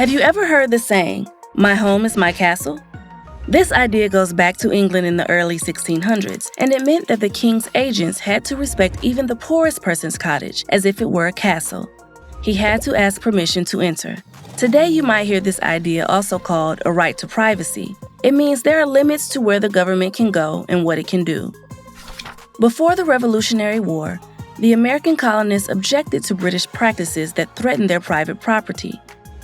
Have you ever heard the saying, "My home is my castle"? This idea goes back to England in the early 1600s, and it meant that the king's agents had to respect even the poorest person's cottage as if it were a castle. He had to ask permission to enter. Today, you might hear this idea also called a right to privacy. It means there are limits to where the government can go and what it can do. Before the Revolutionary War, the American colonists objected to British practices that threatened their private property.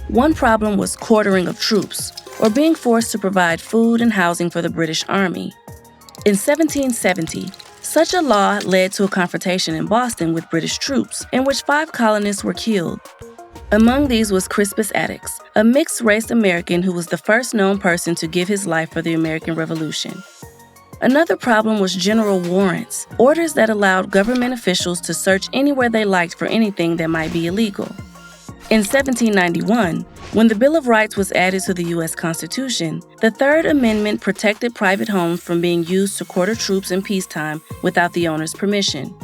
One problem was quartering of troops, or being forced to provide food and housing for the British Army. In 1770, such a law led to a confrontation in Boston with British troops, in which 5 colonists were killed. Among these was Crispus Attucks, a mixed-race American who was the first known person to give his life for the American Revolution. Another problem was general warrants, orders that allowed government officials to search anywhere they liked for anything that might be illegal. In 1791, when the Bill of Rights was added to the U.S. Constitution, the Third Amendment protected private homes from being used to quarter troops in peacetime without the owner's permission.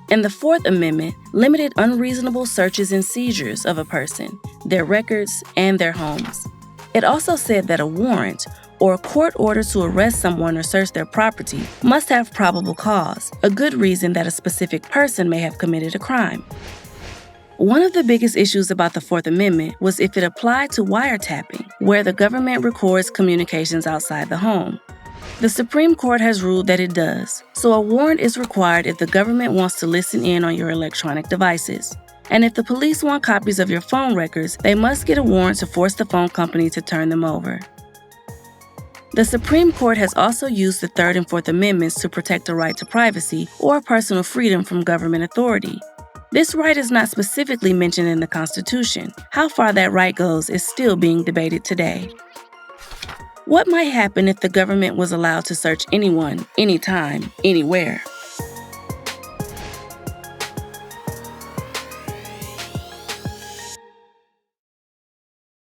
And the Fourth Amendment limited unreasonable searches and seizures of a person, their records, and their homes. It also said that a warrant, or a court order to arrest someone or search their property, must have probable cause, a good reason that a specific person may have committed a crime. One of the biggest issues about the Fourth Amendment was if it applied to wiretapping, where the government records communications outside the home. The Supreme Court has ruled that it does, so a warrant is required if the government wants to listen in on your electronic devices. And if the police want copies of your phone records, they must get a warrant to force the phone company to turn them over. The Supreme Court has also used the Third and Fourth Amendments to protect the right to privacy or personal freedom from government authority. This right is not specifically mentioned in the Constitution. How far that right goes is still being debated today. What might happen if the government was allowed to search anyone, anytime, anywhere?